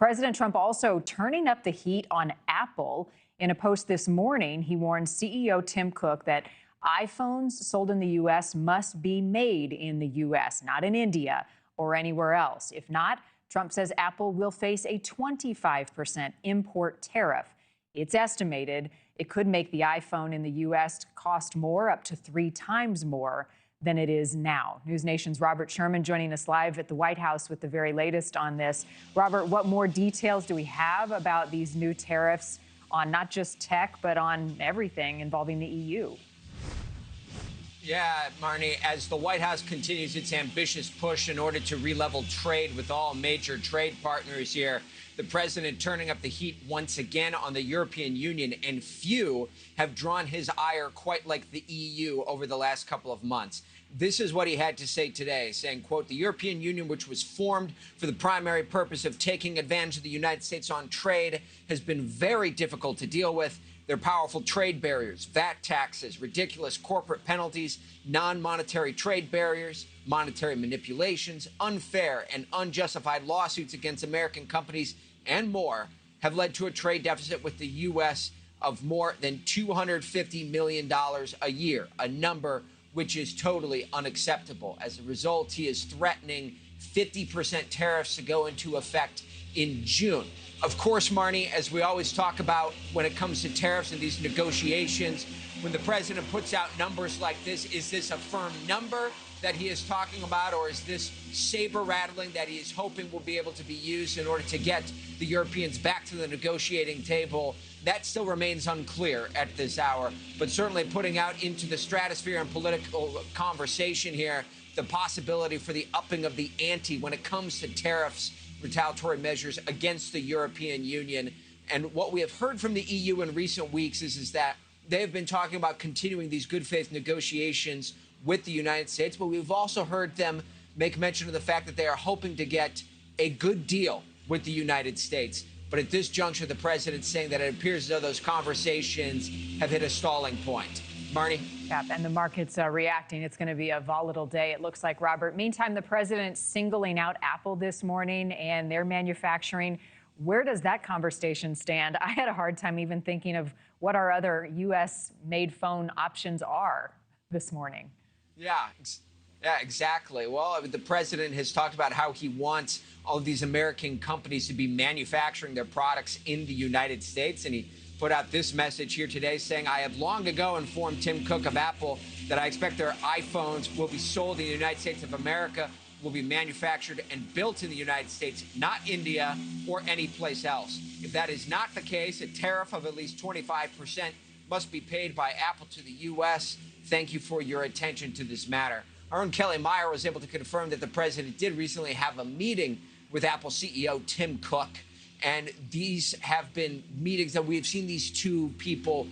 President Trump also turning up the heat on Apple. In a post this morning, he warned CEO Tim Cook that iPhones sold in the U.S. must be made in the U.S., not in India or anywhere else. If not, Trump says Apple will face a 25% import tariff. It's estimated it could make the iPhone in the U.S. cost more, up to 3 times more than it is now. NewsNation's Robert Sherman joining us live at the White House with the very latest on this. Robert, what more details do we have about these new tariffs on not just tech, but on everything involving the EU? Yeah, Marni, as the White House continues its ambitious push in order to re-level trade with all major trade partners here, the president turning up the heat once again on the European Union, and few have drawn his ire quite like the EU over the last couple of months. This is what he had to say today, saying, quote, "The European Union, which was formed for the primary purpose of taking advantage of the United States on trade, has been very difficult to deal with. Their powerful trade barriers, VAT taxes, ridiculous corporate penalties, non-monetary trade barriers, monetary manipulations, unfair and unjustified lawsuits against American companies, and more have led to a trade deficit with the U.S. of more than $250 million a year, a number which is totally unacceptable. As a result, he is threatening 50% tariffs to go into effect in June. Of course, Marni, as we always talk about when it comes to tariffs and these negotiations, when the president puts out numbers like this, is this a firm number that he is talking about, or is this saber rattling that he is hoping will be able to be used in order to get the Europeans back to the negotiating table? That still remains unclear at this hour, but certainly putting out into the stratosphere and political conversation here the possibility for the upping of the ante when it comes to tariffs, retaliatory measures against the European Union. And what we have heard from the EU in recent weeks is that they have been talking about continuing these good faith negotiations with the United States, but we've also heard them make mention of the fact that they are hoping to get a good deal with the United States. But at this juncture, the president's saying that it appears as though those conversations have hit a stalling point. Marni? Yep, and the market's reacting. It's going to be a volatile day, it looks like, Robert. Meantime, the president singling out Apple this morning and their manufacturing. Where does that conversation stand? I had a hard time even thinking of what our other U.S.-made phone options are this morning. Yeah, exactly. Well, the president has talked about how he wants all of these American companies to be manufacturing their products in the United States. And he put out this message here today saying, "I have long ago informed Tim Cook of Apple that I expect their iPhones will be sold in the United States of America, will be manufactured and built in the United States, not India or any place else. If that is not the case, a tariff of at least 25% must be paid by Apple to the U.S. Thank you for your attention to this matter." Our own Kelly Meyer was able to confirm that the president did recently have a meeting with Apple CEO Tim Cook. And these have been meetings that we've seen these two people,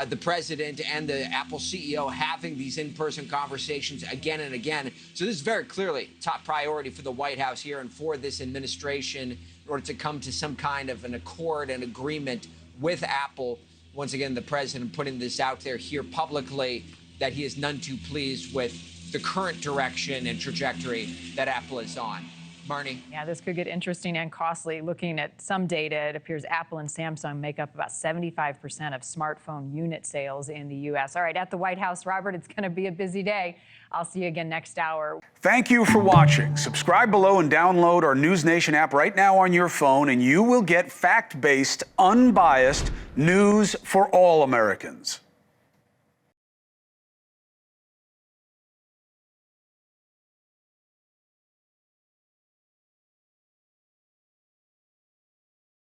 the president and the Apple CEO, having these in-person conversations again and again. So this is very clearly top priority for the White House here and for this administration in order to come to some kind of an accord and agreement with Apple. Once again, the president putting this out there here publicly that he is none too pleased with the current direction and trajectory that Apple is on. Marni? Yeah, this could get interesting and costly. Looking at some data, it appears Apple and Samsung make up about 75% of smartphone unit sales in the U.S. All right, at the White House, Robert, it's going to be a busy day. I'll see you again next hour. Thank you for watching. Subscribe below and download our NewsNation app right now on your phone, and you will get fact-based, unbiased news for all Americans.